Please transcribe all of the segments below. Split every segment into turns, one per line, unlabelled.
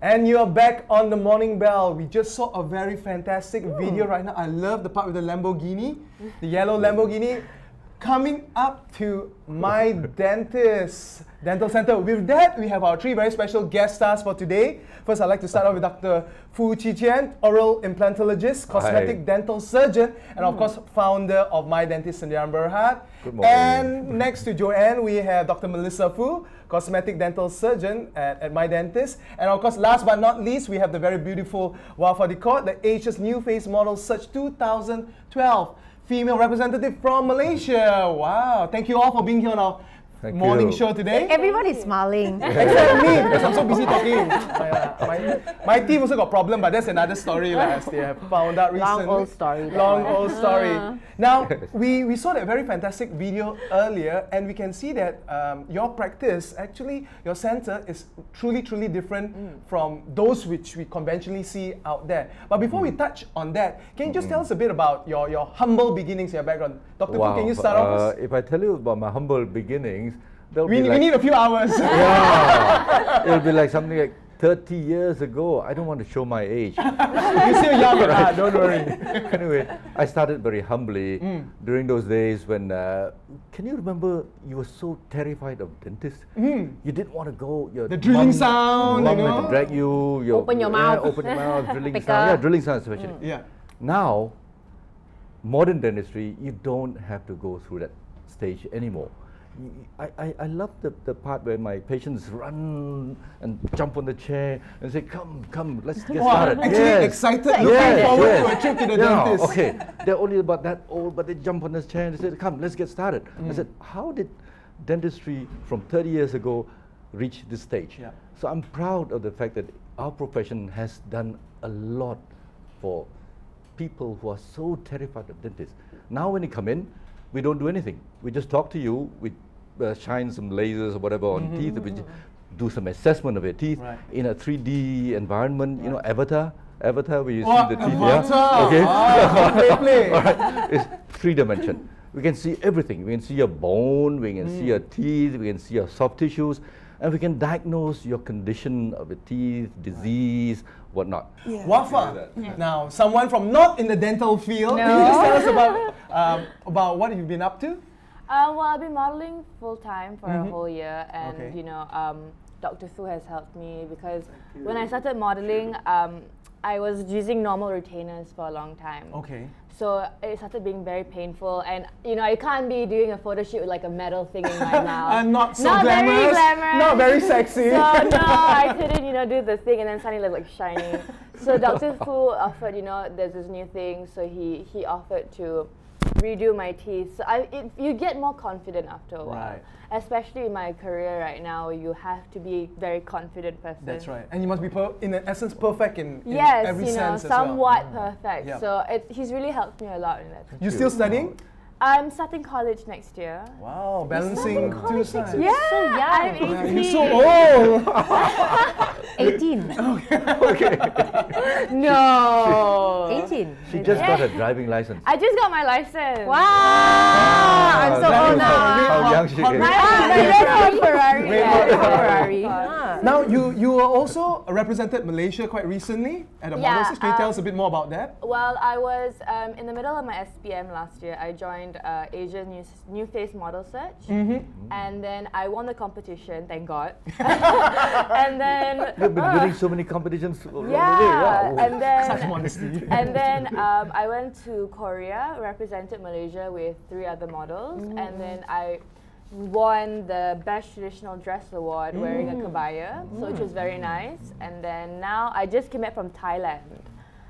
And you're back on the Morning Bell. We just saw a very fantastic video right now. I love the part with the Lamborghini, the yellow Lamborghini. Coming up to My Dentist Dental Center. With that, we have our three very special guest stars for today. First, I'd like to start off with Dr. Fu Chi-Tian, oral implantologist, cosmetic dental surgeon, and of course, founder of My Dentist Sendirian Berhad.
Good morning.
And next to Joanne, we have Dr. Melissa Fu, cosmetic dental surgeon at My Dentist. And of course, last but not least, we have the very beautiful Wafa Dikot, the Asia's New Face Model Search 2012. Female representative from Malaysia. Wow. Thank you all for being here on our morning show today.
Everybody's smiling.
Except me, because I'm so busy talking. My team also got problem, but that's another story, as they have found out recently.
Long old story.
Long old story. Now, we saw that very fantastic video earlier, and we can see that your practice, actually, your center is truly different from those which we conventionally see out there. But before we touch on that, can you just tell us a bit about your humble beginnings, your background? Dr. Fu, can you start off?
If I tell you about my humble beginnings,
we need a few hours.
Yeah, it'll be like something like 30 years ago. I don't want to show my age.
You're still young, right? Don't worry.
Anyway, I started very humbly during those days when, can you remember you were so terrified of dentists? You didn't want to go.
The drilling sound,
mom had to drag you.
Open your mouth.
Open your mouth, drilling sound. Yeah, drilling sound especially.
Yeah.
Now, modern dentistry, you don't have to go through that stage anymore. I love the part where my patients run and jump on the chair and say, come, let's get started.
Actually excited, looking forward to a trip to the dentist.
Okay, they're only about that old, but they jump on this chair and they say, come, let's get started. I said, how did dentistry from 30 years ago reach this stage?
Yeah.
So I'm proud of the fact that our profession has done a lot for people who are so terrified of dentists. Now when you come in, we don't do anything. We just talk to you, we shine some lasers or whatever on teeth, we do some assessment of your teeth in a 3D environment, you know, avatar where you see the teeth.
Avatar.
Okay.
All
right. It's 3-dimension. We can see everything. We can see your bone, we can see your teeth, we can see your soft tissues, and we can diagnose your condition of the teeth, disease, whatnot.
Yeah. Wafa, now someone from not in the dental field, can you just tell us about what you've been up to?
Well, I've been modeling full time for a whole year, and you know, Dr. Fu has helped me because when I started modeling, I was using normal retainers for a long time.
Okay.
So it started being very painful, and you know, I can't be doing a photo shoot with like a metal thing in my mouth.
And not so
not
glamorous,
very glamorous,
not very sexy.
So no, I couldn't, you know, do the thing, and then suddenly it was like shining. So Dr. Fu offered, you know, there's this new thing, so he offered to redo my teeth. So you get more confident after a while.
Right.
Especially in my career right now, you have to be a very confident person.
That's right. And you must be, in essence, perfect in
yes,
every
you know,
sense
somewhat
as well.
perfect.
Yep.
So he's really helped me a lot in that.
You still studying?
I'm starting college next year.
Wow, balancing two sides.
Yeah,
so young.
I'm 18.
You're so old.
18.
Okay.
No.
18.
She just got a driving license.
I just got my license.
Wow. I'm so
that
old
is
now.
how young she is.
My Ferrari.
Ferrari.
Now, you were also represented Malaysia quite recently at a model search. Can you tell us a bit more about that?
Well, I was in the middle of my SPM last year. I joined Asia New Face Model Search, and then I won the competition, thank God. And then
You've been winning so many competitions along the way.
yeah,
Wow.
and then I went to Korea, represented Malaysia with 3 other models, and then I won the Best Traditional Dress Award wearing a kebaya, so which was very nice. And then now I just came back from Thailand.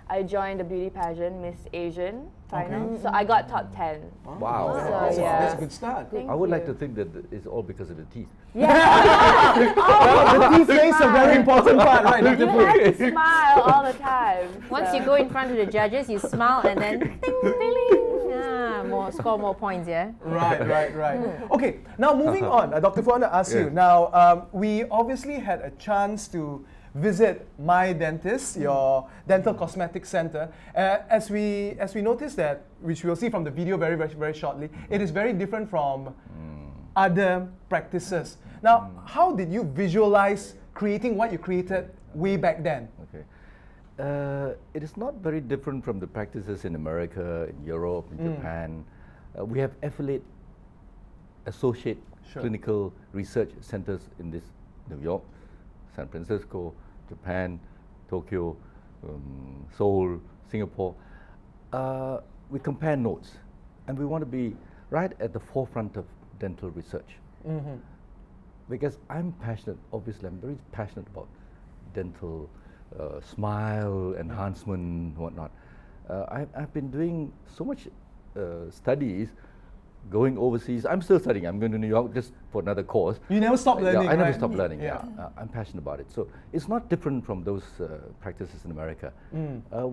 I joined the beauty pageant, Miss Asian Thailand. So I got top 10.
Wow.
So,
That's a good start.
I would like to think that it's all because of the teeth.
Yeah.
Well, the teeth plays a very important part, right?
You have to smile all the time.
Once you go in front of the judges, you smile and then ding, ding, ding. Score more points, yeah?
Right. Okay, now moving on. Dr. Fu, I want to ask you. Now, we obviously had a chance to visit My Dentist, your dental cosmetic center. As we noticed that, which we'll see from the video very shortly, it is very different from other practices. Now, how did you visualize creating what you created way back then?
Okay. It is not very different from the practices in America, in Europe, in Japan. We have affiliate, associate clinical research centers in this New York, San Francisco, Japan, Tokyo, Seoul, Singapore. We compare notes, and we want to be right at the forefront of dental research. Because I'm passionate, obviously I'm very passionate about dental smile, enhancement, whatnot. I've been doing so much studies, going overseas. I'm still studying. I'm going to New York just for another course.
You never stop learning,
I never
right?
stop learning, I'm passionate about it. So it's not different from those practices in America.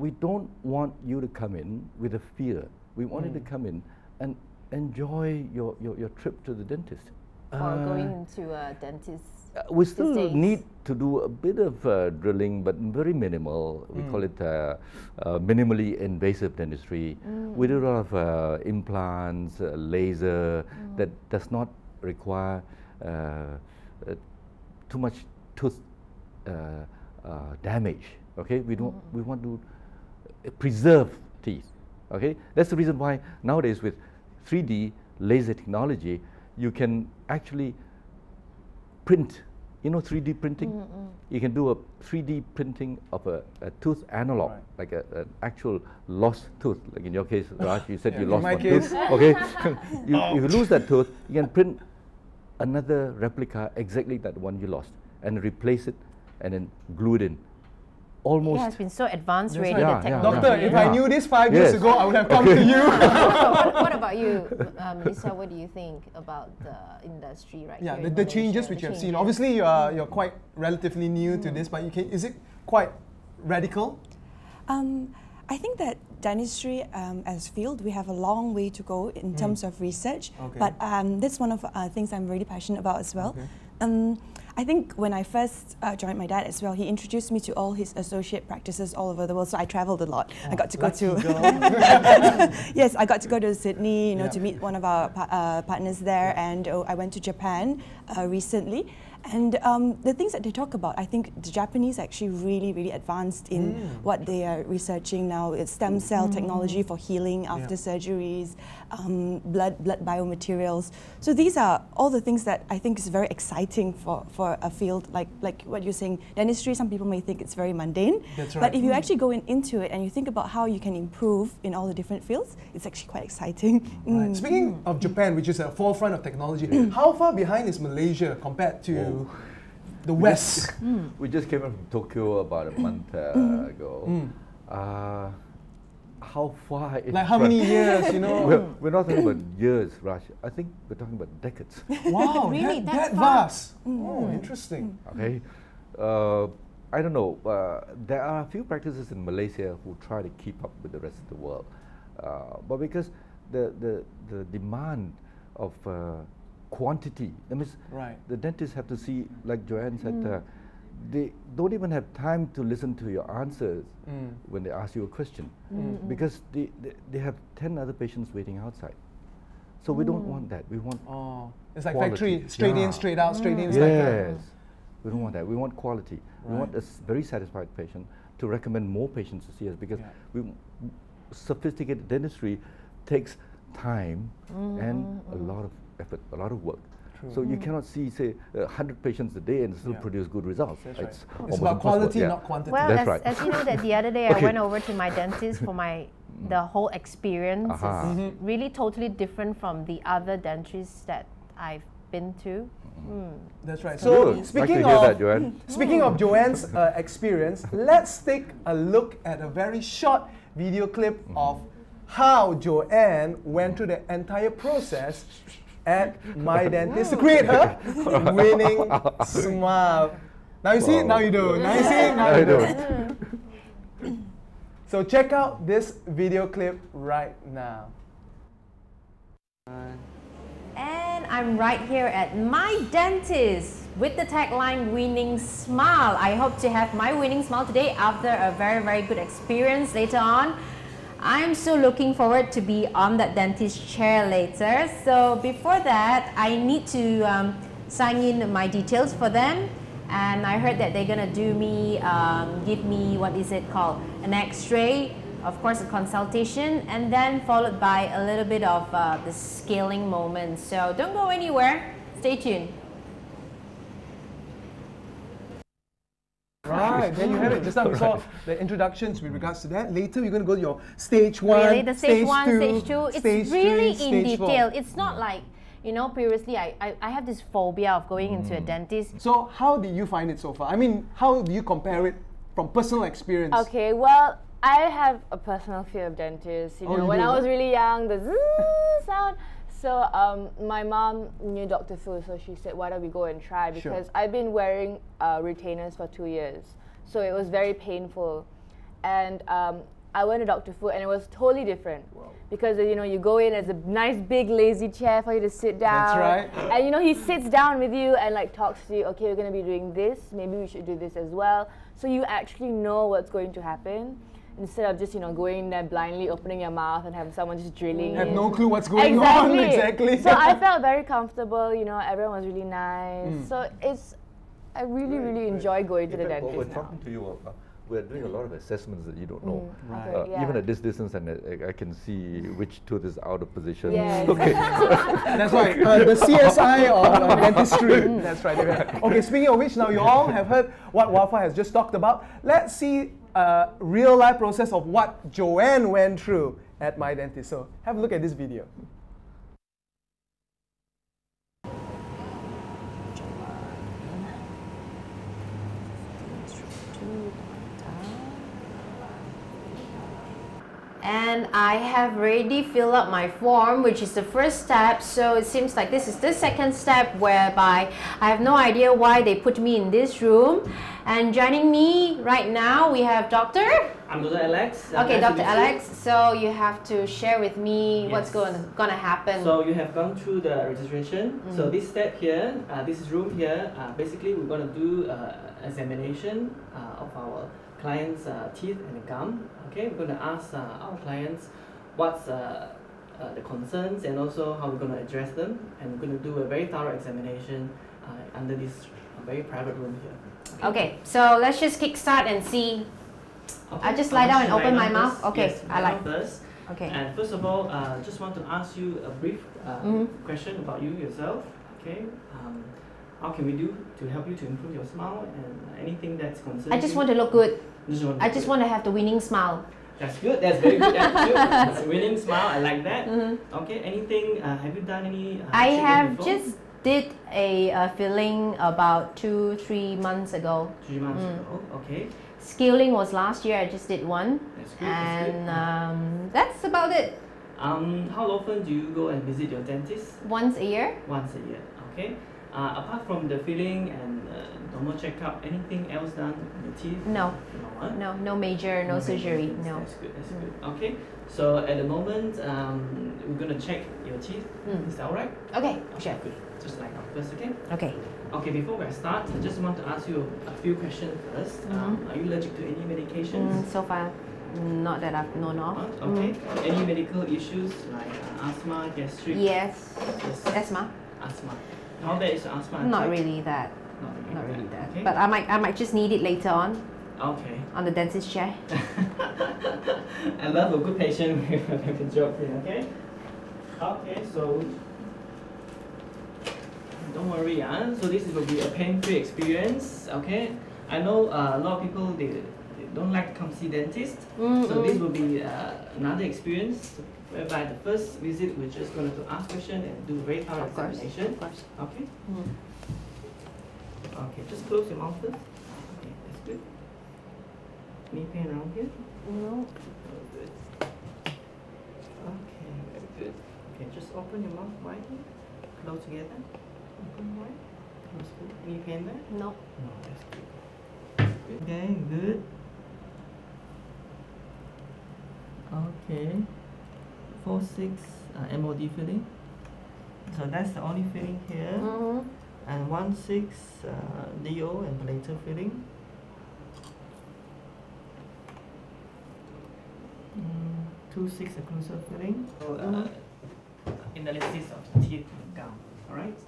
We don't want you to come in with a fear. We want you to come in and enjoy your trip to the dentist.
Or going into a dentist.
We still need to do a bit of drilling, but very minimal. We call it minimally invasive dentistry. We do a lot of implants, laser, that does not require too much tooth damage. Okay, we want to preserve teeth. Okay, that's the reason why nowadays with 3D laser technology, you can actually print. You know 3D printing? You can do a 3D printing of a tooth analog, like an actual lost tooth. Like in your case, Raj, you said you lost one tooth. Okay, if you lose that tooth, you can print another replica exactly that one you lost and replace it and then glue it in. Almost.
It has been so advanced already, the
Yeah,
technology.
Doctor, if I knew this 5 years ago, I would have come to you.
What about you, Lisa? What do you think about the industry right here?
The changes which you have seen. Obviously, you're quite relatively new to this, but is it quite radical?
I think that dentistry as a field, we have a long way to go in terms of research. But that's one of the things I'm really passionate about as well. I think when I first joined my dad as well, he introduced me to all his associate practices all over the world. So I traveled a lot. I got to go to yes, I got to go to Sydney, to meet one of our partners there, and I went to Japan recently. And the things that they talk about, I think the Japanese actually really advanced in what they are researching now. It's stem cell technology for healing after surgeries, blood biomaterials. So these are all the things that I think is very exciting for a field like what you're saying. Dentistry, some people may think it's very mundane.
That's right.
But if you actually go into it and you think about how you can improve in all the different fields, it's actually quite exciting.
Right. Speaking of Japan, which is at the forefront of technology, how far behind is Malaysia compared to the West?
We just came from Tokyo about a month ago. How far?
Like how many years,
We're not talking about years, Raj. I think we're talking about decades.
Wow,
Really?
that
That
vast. Oh, interesting.
Okay. I don't know. There are a few practices in Malaysia who try to keep up with the rest of the world. But because the demand of quantity, that means the dentists have to see, like Joanne said, they don't even have time to listen to your answers when they ask you a question, because they have 10 other patients waiting outside. So we don't want that. We want
it's like
quality.
factory, straight in, straight out, straight in, straight out.
Yes. We don't want that. We want quality. We want a very satisfied patient to recommend more patients to see us, because sophisticated dentistry takes time and a lot of effort, a lot of work.
True.
So you cannot see, say, 100 patients a day and still produce good results.
That's right.
It's
It's about quality, not quantity.
Well,
That's right.
as you know, that the other day I went over to my dentist for the whole experience is really totally different from the other dentists that I've been to.
That's right.
Good.
So speaking
Like to hear
of
that, Joanne.
speaking of Joanne's experience, let's take a look at a very short video clip of how Joanne went through the entire process at My Dentist to create her winning smile. Now you see it, now you do. Now you see it, now you do. So check out this video clip right now.
And I'm right here at My Dentist with the tagline Winning Smile. I hope to have my winning smile today after a very good experience later on. I'm so looking forward to be on that dentist chair later. So before that, I need to sign in my details for them. And I heard that they're gonna do me, give me, what is it called, an X-ray, of course a consultation, and then followed by a little bit of the scaling moment. So don't go anywhere, stay tuned.
Right, there you have it. Just now we saw the introductions with regards to that. Later we're going to go to your stage 1,
Really, the stage 1,
two,
stage 2, it's
stage
really
three,
in
stage
detail.
4.
It's not like, you know, previously I have this phobia of going into a dentist.
So how did you find it so far? I mean, how do you compare it from personal experience?
Okay, well, I have a personal fear of dentists. You know, when I was really young, the zzz sound. So my mom knew Dr. Fu, so she said, why don't we go and try? Because I've been wearing retainers for 2 years. So it was very painful. And I went to Dr. Fu and it was totally different. Wow. Because you know, you go in, there's a nice big lazy chair for you to sit down.
That's right.
And you know, he sits down with you and like talks to you, okay, we're gonna be doing this, maybe we should do this as well. So you actually know what's going to happen. Instead of just, you know, going there blindly, opening your mouth and having someone just drilling
Have
in.
no clue what's going on. Exactly.
So I felt very comfortable, you know, everyone was really nice. So I really, really enjoy going to the dentist
we're
now.
talking to you, we're doing a lot of assessments that you don't know.
Right.
Okay, yeah.
Even at this distance, and I can see which tooth is out of position.
Yes.
Okay.
That's right. The CSI of dentistry. That's right. Okay, speaking of which, now you all have heard what Wafa has just talked about. Let's see a real life process of what Joanne went through at My Dentist. So have a look at this video.
And I have already filled up my form, which is the first step. So it seems like this is the second step, whereby I have no idea why they put me in this room. And joining me right now, we have Dr.
I'm Dr. Alex.
Okay, Dr. Alex. So you have to share with me what's gonna happen.
So you have gone through the registration. So this step here, this room here, basically we're going to do examination of our clients' teeth and gum. Okay, we're going to ask our clients what's the concerns and also how we're going to address them, and we're going to do a very thorough examination under this very private room here.
Okay, so let's just kickstart and see.
Okay,
I just lie down and open my mouth.
first.
Okay,
Yes,
I like.
first.
Okay.
And first of all, just want to ask you a brief question about you yourself. Okay. How can we do to help you to improve your smile and anything that's concerning
I just want to look good. I just want to
to.
have the winning smile.
That's good. That's very good attitude. That's a winning smile. I like that. Okay. Anything? Have you done any?
I
treatment
have
before?
just did a filling about 2-3 months ago.
3 months ago. Okay.
Scaling was last year. I just did one,
That's good.
and that's about it.
How often do you go and visit your dentist?
Once a year.
Once a year. Okay. Apart from the filling and normal checkup, anything else done in the teeth?
No,
No. Huh?
no major, no surgery.
That's-
No.
That's good. That's good. Okay. So at the moment, we're gonna check your teeth. Is that alright?
Okay, sure.
Good. Just like that first, okay?
Okay.
Okay. Before we start, I just want to ask you a few questions first. Are you allergic to any medications?
So far, not that I've known of.
Okay. Any medical issues like asthma, gastric?
Yes.
Yes.
Asthma.
Asthma. How bad is your asthma?
Not
attack?
really that.
Not
Not really that.
Okay.
But I might just need it later on
Okay.
on the dentist chair.
I love a good patient with a joke here, okay? Okay, so don't worry, so this will be a pain-free experience, okay? I know a lot of people, they don't like to come see dentists, so this will be another experience whereby the first visit we're just going to ask questions and do very thorough
Of course,
examination.
of course.
Okay? Okay, just close your mouth first. Okay, that's good. Any pain around here?
No.
Oh, good. Okay, very good. Okay, just open your mouth wide. Close together. Open wide. Close good. Any pain there?
No.
No, that's good. Okay, good. Okay. 4-6 MOD filling. So that's the only filling here. And 1-6 DO and plater filling. 2-6 occlusal filling. So, analysis of teeth and gum. Alright?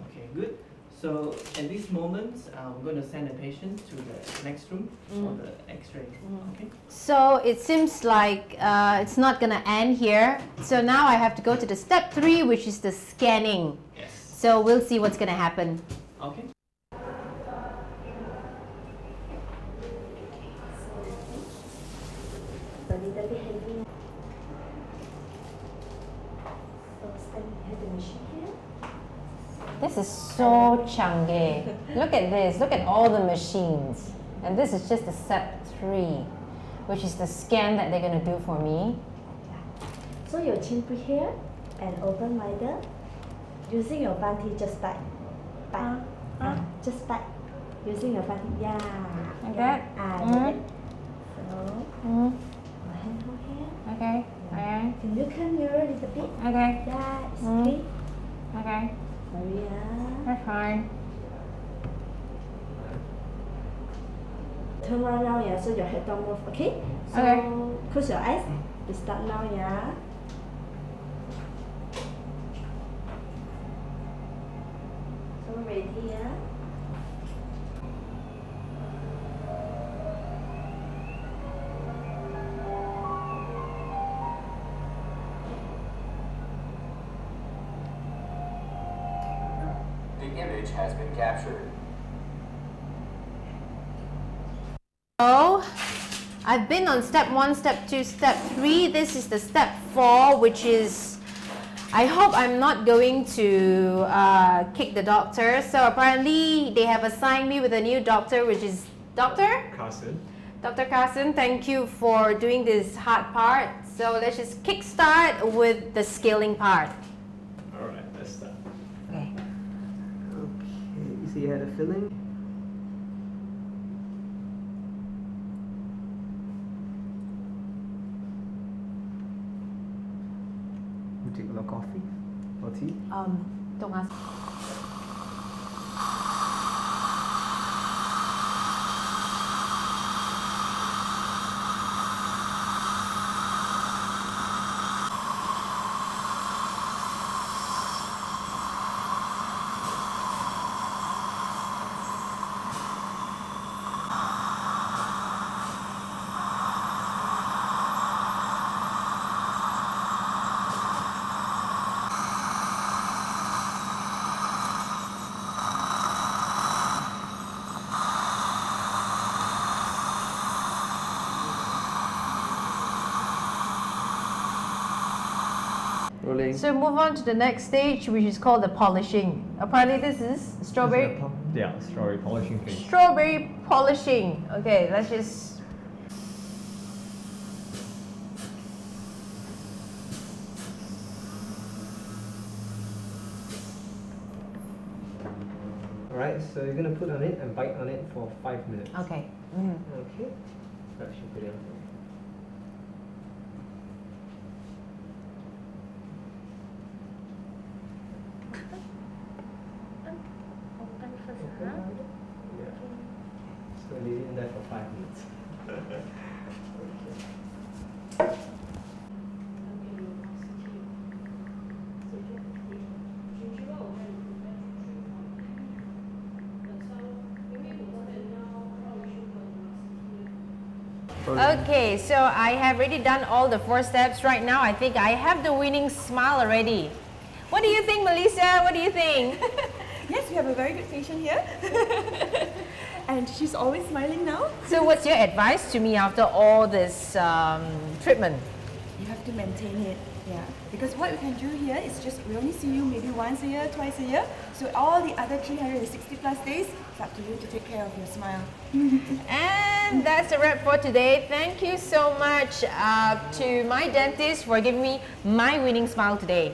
Okay, good. So at this moment, we're going to send the patient to the next room for the X-ray. Okay.
So it seems like it's not gonna end here. So now I have to go to the step 3, which is the scanning.
Yes.
So we'll see what's gonna happen.
Okay.
A little bit heavy. So stand behind the machine here.
This is so chunky. Look at this. Look at all the machines. And this is just the step 3, which is the scan that they're gonna do for me.
So your chin breathe here and open wider. Using your fanti just tight. Just tight. Using your fanti. Yeah.
Like
yeah.
that?
Like that. So hand hold here.
Okay. Okay.
Can you come nearer a little bit?
Okay.
Yeah, it's okay.
Okay.
Maria.
That's fine.
Turn around now, yeah, so your head don't move, okay? So
Okay.
close your eyes. We start now, yeah. So ready, yeah.
The image has been captured.
So I've been on step 1, step 2, step 3. This is the step 4, which is, I hope I'm not going to kick the doctor. So apparently they have assigned me with a new doctor, which is Dr.
Carson.
Dr. Carson, thank you for doing this hard part. So let's just kickstart with the scaling part.
Alright, let's start.
Okay.
Okay. So you had a filling. You take a lot of coffee or tea.
Don't ask.
Rolling.
So move on to the next stage, which is called the polishing. Apparently this is strawberry.
Yeah, strawberry polishing thing.
Strawberry polishing. Okay, let's just.
Alright, so you're gonna put on it and bite on it for 5 minutes.
Okay.
Okay. That should put it on.
Open first,
Open
huh?
wide. Yeah. So leave it in there for 5 minutes. Okay.
Okay, so I have already done all the 4 steps. Right now, I think I have the winning smile already. What do you think, Melissa? What do you think?
Yes, we have a very good patient here. And she's always smiling now.
So what's your advice to me after all this treatment?
You have to maintain it, yeah. Because what we can do here is just, we only see you maybe once a year, twice a year. So all the other 360 plus days, it's up to you to take care of your smile.
And that's a wrap for today. Thank you so much to my dentist for giving me my winning smile today.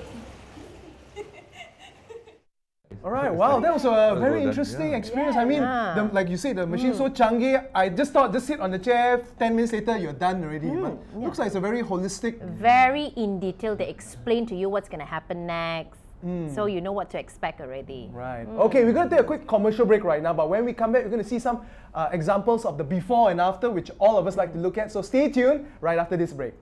All right, wow, that was a very
well done,
interesting
yeah.
experience. I mean,
Yeah.
like you said, the machine's so chunky. I just thought, just sit on the chair, 10 minutes later, you're done already. But looks like it's a very holistic.
Very in detail, they explain to you what's going to happen next. So you know what to expect already.
Right. Okay, we're going to take a quick commercial break right now, but when we come back, we're going to see some examples of the before and after, which all of us like to look at. So stay tuned right after this break.